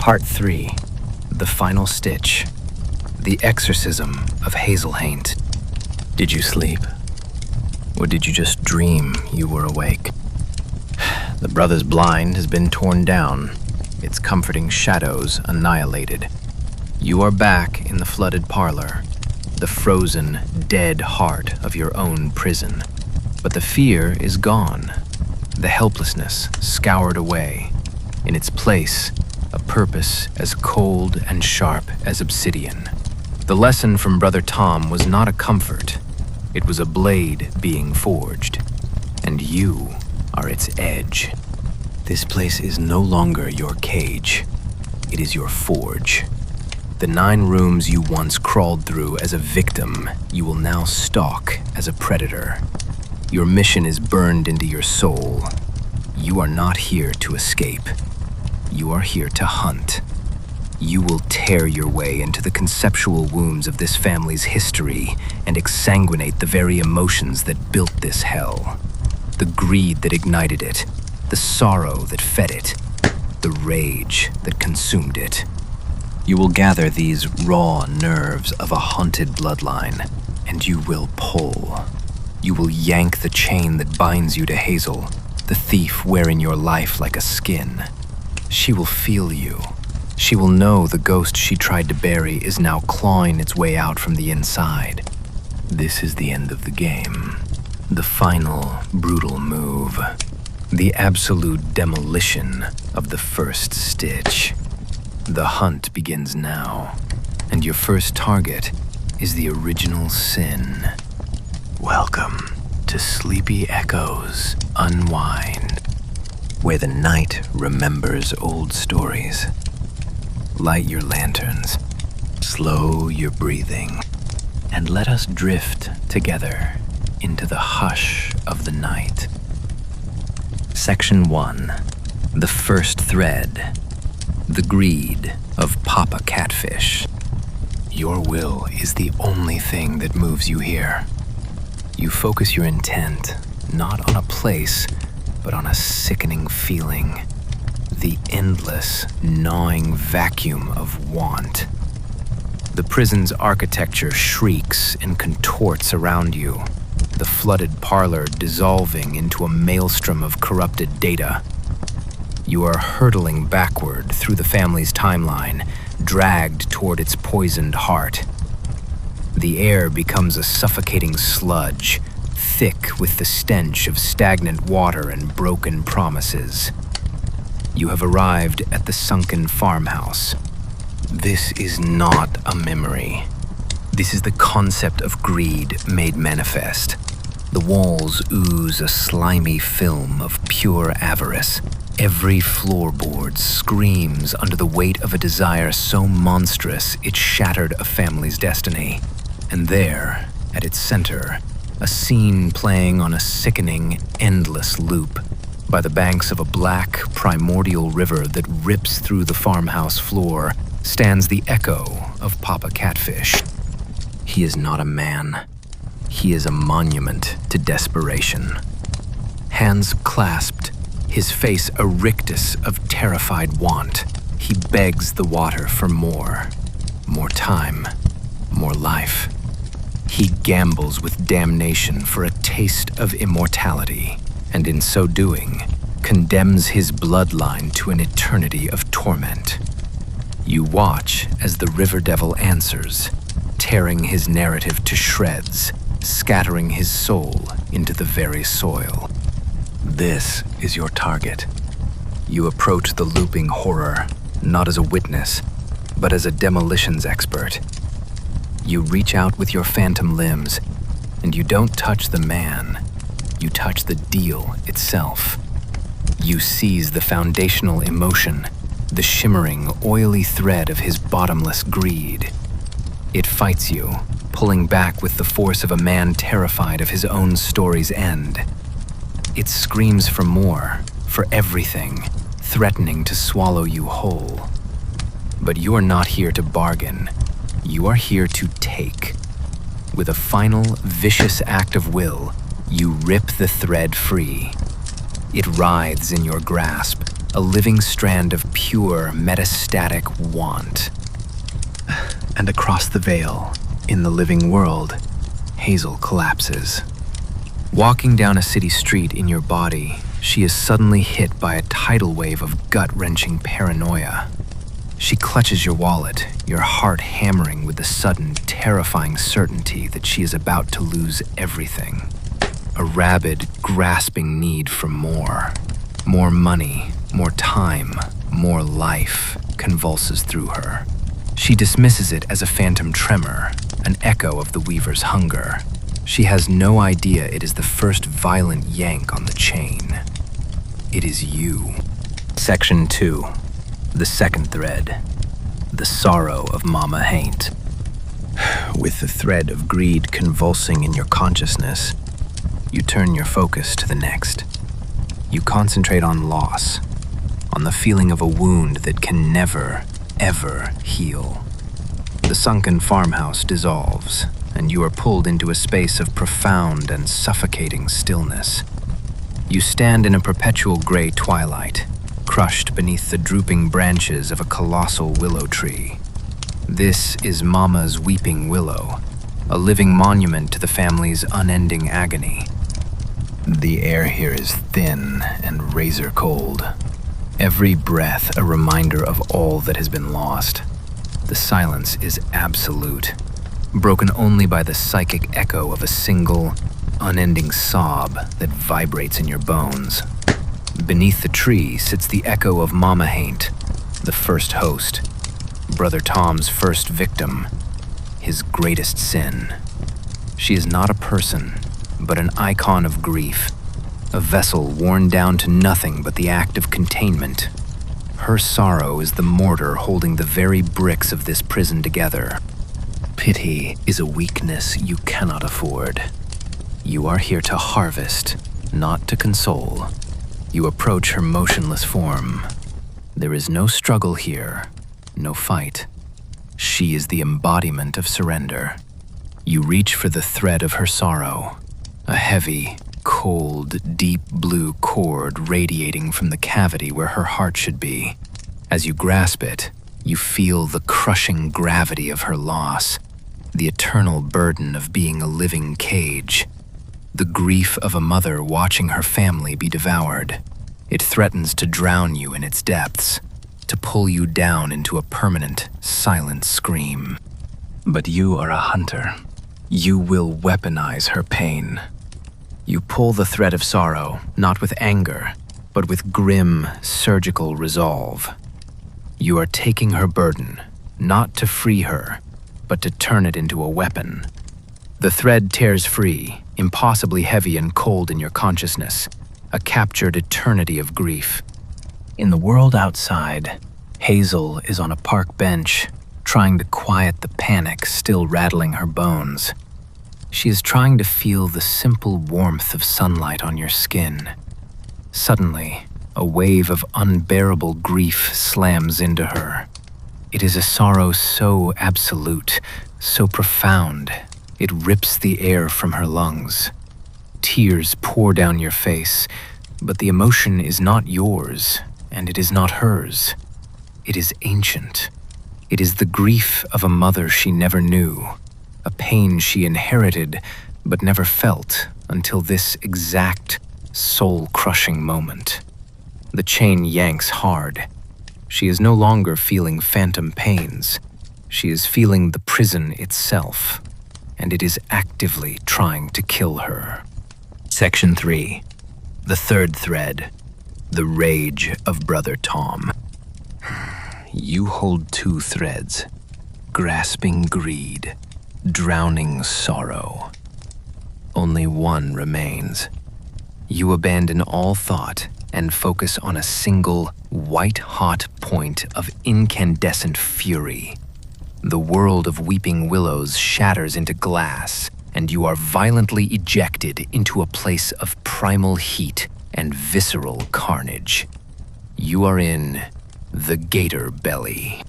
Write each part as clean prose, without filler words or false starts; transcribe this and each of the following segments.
Part 3. The Final Stitch. The Exorcism of Hazel Haint. Did you sleep? Or did you just dream you were awake? The brother's blind has been torn down, its comforting shadows annihilated. You are back in the flooded parlor, the frozen, dead heart of your own prison. But the fear is gone, the helplessness scoured away. In its place, a purpose as cold and sharp as obsidian. The lesson from Brother Tom was not a comfort. It was a blade being forged, and you are its edge. This place is no longer your cage. It is your forge. The 9 rooms you once crawled through as a victim, you will now stalk as a predator. Your mission is burned into your soul. You are not here to escape. You are here to hunt. You will tear your way into the conceptual wounds of this family's history and exsanguinate the very emotions that built this hell. The greed that ignited it, the sorrow that fed it, the rage that consumed it. You will gather these raw nerves of a haunted bloodline, and you will pull. You will yank the chain that binds you to Hazel, the thief wearing your life like a skin. She will feel you. She will know the ghost she tried to bury is now clawing its way out from the inside. This is the end of the game. The final, brutal move. The absolute demolition of the first stitch. The hunt begins now, and your first target is the original sin. Welcome to Sleepy Echoes Unwind, where the night remembers old stories. Light your lanterns, slow your breathing, and let us drift together into the hush of the night. Section 1. The First Thread. The Greed of Papa Catfish. Your will is the only thing that moves you here. You focus your intent not on a place, but on a sickening feeling. The endless, gnawing vacuum of want. The prison's architecture shrieks and contorts around you, the flooded parlor dissolving into a maelstrom of corrupted data. You are hurtling backward through the family's timeline, dragged toward its poisoned heart. The air becomes a suffocating sludge, thick with the stench of stagnant water and broken promises. You have arrived at the sunken farmhouse. This is not a memory. This is the concept of greed made manifest. The walls ooze a slimy film of pure avarice. Every floorboard screams under the weight of a desire so monstrous it shattered a family's destiny. And there, at its center, a scene playing on a sickening, endless loop. By the banks of a black, primordial river that rips through the farmhouse floor, stands the echo of Papa Catfish. He is not a man. He is a monument to desperation. Hands clasped, his face a rictus of terrified want, he begs the water for more. More time, more life. He gambles with damnation for a taste of immortality, and in so doing, condemns his bloodline to an eternity of torment. You watch as the river devil answers, tearing his narrative to shreds, scattering his soul into the very soil. This is your target. You approach the looping horror, not as a witness, but as a demolitions expert. You reach out with your phantom limbs, and you don't touch the man. You touch the deal itself. You seize the foundational emotion, the shimmering, oily thread of his bottomless greed. It fights you, pulling back with the force of a man terrified of his own story's end. It screams for more, for everything, threatening to swallow you whole. But you're not here to bargain. You are here to take. With a final, vicious act of will, you rip the thread free. It writhes in your grasp, a living strand of pure metastatic want. And across the veil, in the living world, Hazel collapses. Walking down a city street in your body, she is suddenly hit by a tidal wave of gut-wrenching paranoia. She clutches your wallet, your heart hammering with the sudden, terrifying certainty that she is about to lose everything. A rabid, grasping need for more. More money, more time, more life convulses through her. She dismisses it as a phantom tremor, an echo of the Weaver's hunger. She has no idea it is the first violent yank on the chain. It is you. Section 2. The second thread. The sorrow of Mama Haint. With the thread of greed convulsing in your consciousness, you turn your focus to the next. You concentrate on loss, on the feeling of a wound that can never, ever heal. The sunken farmhouse dissolves, and you are pulled into a space of profound and suffocating stillness. You stand in a perpetual gray twilight, crushed beneath the drooping branches of a colossal willow tree. This is Mama's weeping willow, a living monument to the family's unending agony. The air here is thin and razor cold. Every breath a reminder of all that has been lost. The silence is absolute, broken only by the psychic echo of a single, unending sob that vibrates in your bones. Beneath the tree sits the echo of Mama Haint, the first host, Brother Tom's first victim, his greatest sin. She is not a person, but an icon of grief, a vessel worn down to nothing but the act of containment. Her sorrow is the mortar holding the very bricks of this prison together. Pity is a weakness you cannot afford. You are here to harvest, not to console. You approach her motionless form. There is no struggle here, no fight. She is the embodiment of surrender. You reach for the thread of her sorrow, a heavy, cold, deep blue cord radiating from the cavity where her heart should be. As you grasp it, you feel the crushing gravity of her loss, the eternal burden of being a living cage, the grief of a mother watching her family be devoured. It threatens to drown you in its depths, to pull you down into a permanent, silent scream. But you are a hunter. You will weaponize her pain. You pull the thread of sorrow, not with anger, but with grim, surgical resolve. You are taking her burden, not to free her, but to turn it into a weapon. The thread tears free, impossibly heavy and cold in your consciousness, a captured eternity of grief. In the world outside, Hazel is on a park bench, trying to quiet the panic still rattling her bones. She is trying to feel the simple warmth of sunlight on your skin. Suddenly, a wave of unbearable grief slams into her. It is a sorrow so absolute, so profound, it rips the air from her lungs. Tears pour down your face, but the emotion is not yours, and it is not hers. It is ancient. It is the grief of a mother she never knew, a pain she inherited but never felt until this exact, soul-crushing moment. The chain yanks hard. She is no longer feeling phantom pains. She is feeling the prison itself, and it is actively trying to kill her. Section 3. The third thread. The rage of Brother Tom. You hold two threads, grasping greed, drowning sorrow. Only one remains. You abandon all thought and focus on a single, white-hot point of incandescent fury. The world of weeping willows shatters into glass, and you are violently ejected into a place of primal heat and visceral carnage. You are in the gator belly.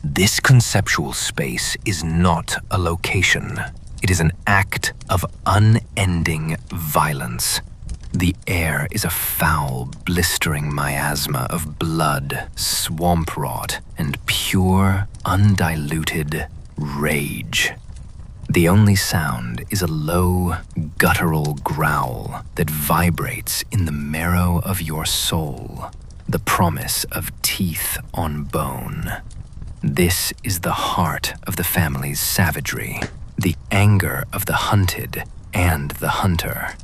This conceptual space is not a location. It is an act of unending violence. The air is a foul, blistering miasma of blood, swamp rot, and pure, undiluted rage. The only sound is a low, guttural growl that vibrates in the marrow of your soul, the promise of teeth on bone. This is the heart of the family's savagery, the anger of the hunted and the hunter.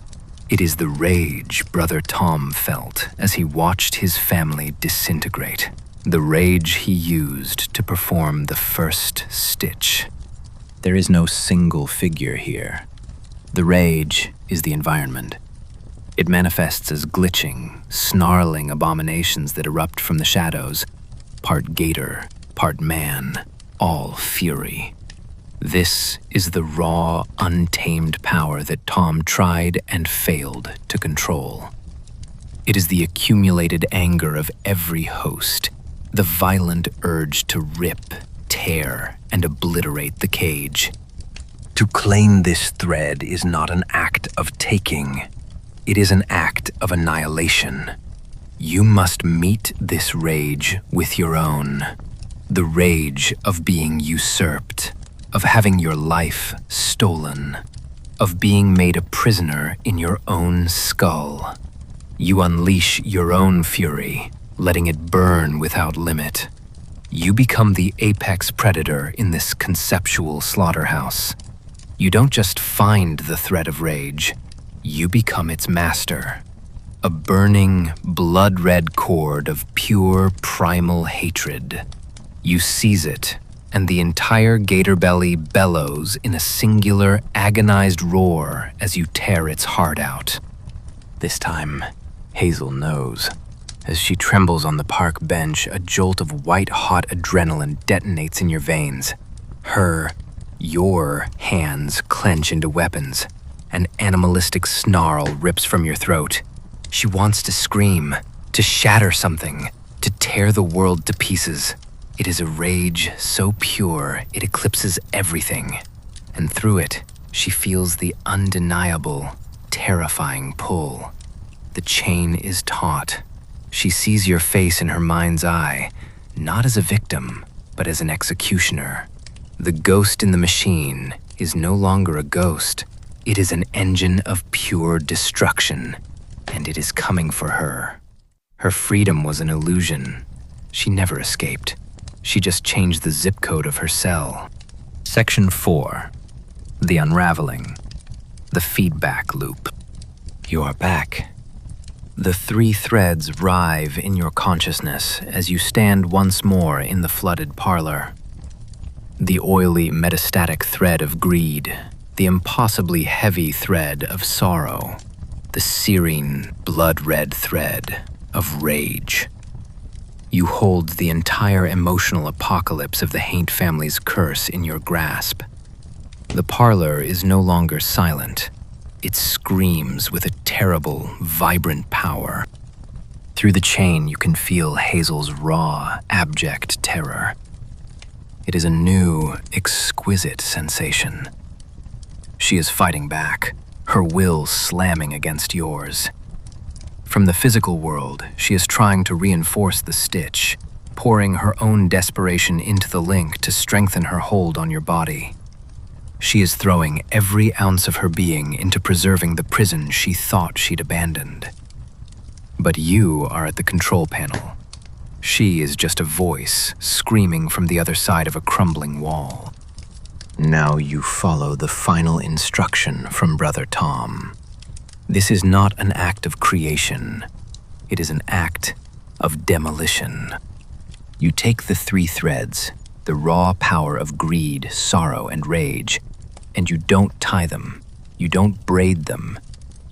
It is the rage Brother Tom felt as he watched his family disintegrate, the rage he used to perform the first stitch. There is no single figure here. The rage is the environment. It manifests as glitching, snarling abominations that erupt from the shadows, part gator, part man, all fury. This is the raw, untamed power that Tom tried and failed to control. It is the accumulated anger of every host, the violent urge to rip, tear, and obliterate the cage. To claim this thread is not an act of taking. It is an act of annihilation. You must meet this rage with your own. The rage of being usurped, of having your life stolen, of being made a prisoner in your own skull. You unleash your own fury, letting it burn without limit. You become the apex predator in this conceptual slaughterhouse. You don't just find the thread of rage, you become its master. A burning, blood-red cord of pure, primal hatred. You seize it, and the entire gator belly bellows in a singular, agonized roar as you tear its heart out. This time, Hazel knows. As she trembles on the park bench, a jolt of white-hot adrenaline detonates in your veins. Your hands clench into weapons. An animalistic snarl rips from your throat. She wants to scream, to shatter something, to tear the world to pieces. It is a rage so pure it eclipses everything, and through it, she feels the undeniable, terrifying pull. The chain is taut. She sees your face in her mind's eye, not as a victim, but as an executioner. The ghost in the machine is no longer a ghost. It is an engine of pure destruction, and it is coming for her. Her freedom was an illusion. She never escaped. She just changed the zip code of her cell. Section 4. The unraveling. The feedback loop. You are back. The 3 threads rive in your consciousness as you stand once more in the flooded parlor. The oily metastatic thread of greed, the impossibly heavy thread of sorrow, the searing, blood-red thread of rage. You hold the entire emotional apocalypse of the Haint family's curse in your grasp. The parlor is no longer silent. It screams with a terrible, vibrant power. Through the chain, you can feel Hazel's raw, abject terror. It is a new, exquisite sensation. She is fighting back, her will slamming against yours. From the physical world, she is trying to reinforce the stitch, pouring her own desperation into the link to strengthen her hold on your body. She is throwing every ounce of her being into preserving the prison she thought she'd abandoned. But you are at the control panel. She is just a voice screaming from the other side of a crumbling wall. Now you follow the final instruction from Brother Tom. This is not an act of creation. It is an act of demolition. You take the 3 threads, the raw power of greed, sorrow, and rage, and you don't tie them, you don't braid them,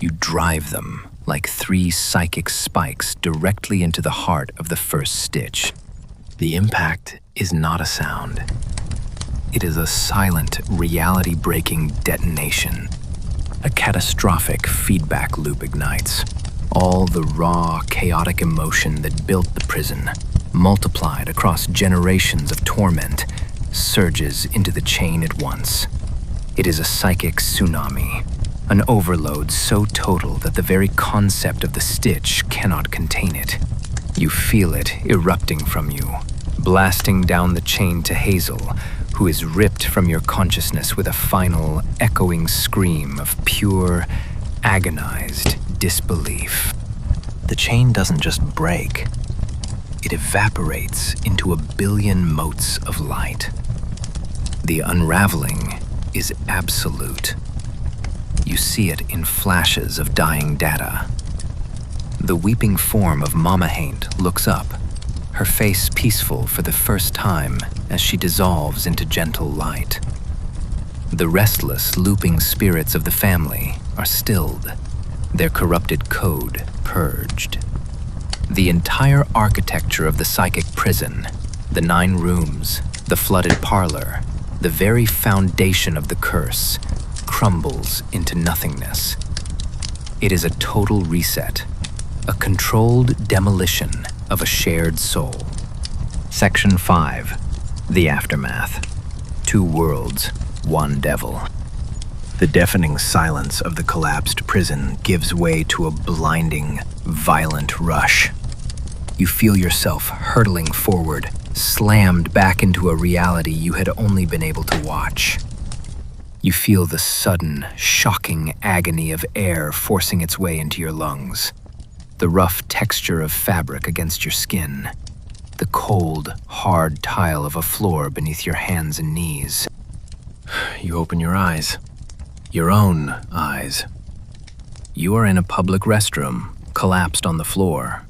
you drive them like 3 psychic spikes directly into the heart of the first stitch. The impact is not a sound. It is a silent, reality-breaking detonation. A catastrophic feedback loop ignites. All the raw, chaotic emotion that built the prison, multiplied across generations of torment, surges into the chain at once. It is a psychic tsunami. An overload so total that the very concept of the stitch cannot contain it. You feel it erupting from you, blasting down the chain to Hazel, who is ripped from your consciousness with a final, echoing scream of pure, agonized disbelief. The chain doesn't just break. It evaporates into a billion motes of light. The unraveling is absolute. You see it in flashes of dying data. The weeping form of Mama Haint looks up, her face peaceful for the first time as she dissolves into gentle light. The restless, looping spirits of the family are stilled, their corrupted code purged. The entire architecture of the psychic prison, the 9 rooms, the flooded parlor, the very foundation of the curse, crumbles into nothingness. It is a total reset, a controlled demolition of a shared soul. Section 5. The Aftermath. 2 worlds, 1 devil. The deafening silence of the collapsed prison gives way to a blinding, violent rush. You feel yourself hurtling forward, slammed back into a reality you had only been able to watch. You feel the sudden, shocking agony of air forcing its way into your lungs, the rough texture of fabric against your skin, the cold, hard tile of a floor beneath your hands and knees. You open your eyes. Your own eyes. You are in a public restroom, collapsed on the floor.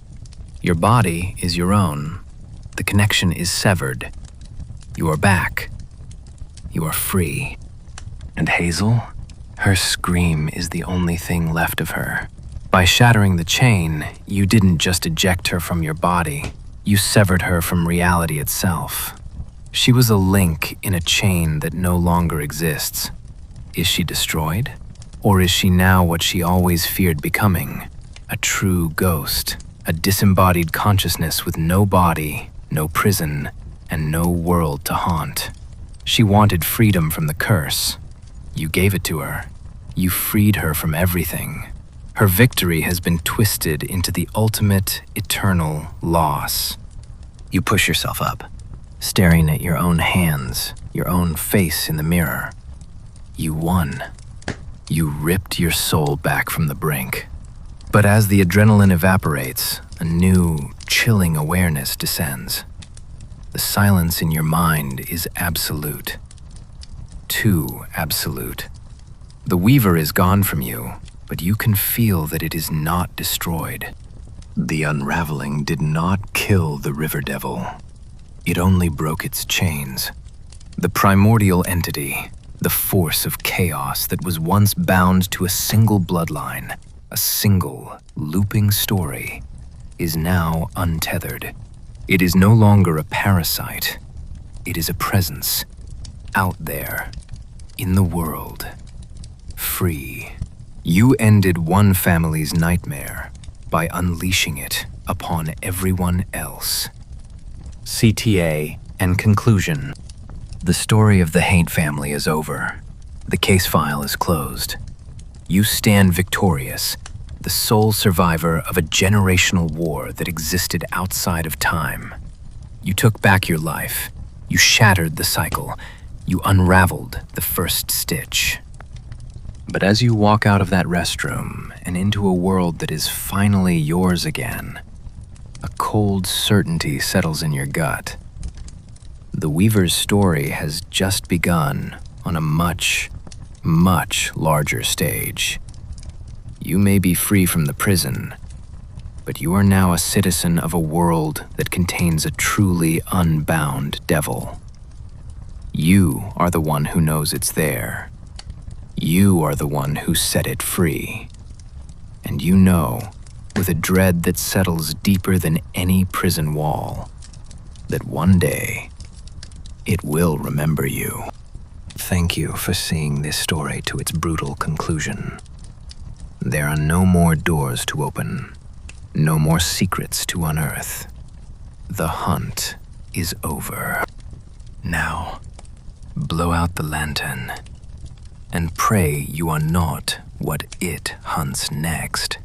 Your body is your own. The connection is severed. You are back. You are free. And Hazel? Her scream is the only thing left of her. By shattering the chain, you didn't just eject her from your body. You severed her from reality itself. She was a link in a chain that no longer exists. Is she destroyed? Or is she now what she always feared becoming? A true ghost, a disembodied consciousness with no body, no prison, and no world to haunt. She wanted freedom from the curse. You gave it to her. You freed her from everything. Her victory has been twisted into the ultimate, eternal loss. You push yourself up, staring at your own hands, your own face in the mirror. You won. You ripped your soul back from the brink. But as the adrenaline evaporates, a new, chilling awareness descends. The silence in your mind is absolute. Too absolute. The Weaver is gone from you, but you can feel that it is not destroyed. The unraveling did not kill the River Devil. It only broke its chains. The primordial entity, the force of chaos that was once bound to a single bloodline, a single, looping story, is now untethered. It is no longer a parasite. It is a presence, out there, in the world, free. You ended one family's nightmare by unleashing it upon everyone else. CTA and conclusion. The story of the Haint family is over. The case file is closed. You stand victorious, the sole survivor of a generational war that existed outside of time. You took back your life. You shattered the cycle. You unraveled the first stitch. But as you walk out of that restroom and into a world that is finally yours again, a cold certainty settles in your gut. The Weaver's story has just begun on a much, much larger stage. You may be free from the prison, but you are now a citizen of a world that contains a truly unbound devil. You are the one who knows it's there. You are the one who set it free. And you know, with a dread that settles deeper than any prison wall, that one day, it will remember you. Thank you for seeing this story to its brutal conclusion. There are no more doors to open, no more secrets to unearth. The hunt is over. Now, blow out the lantern and pray you are not what it hunts next.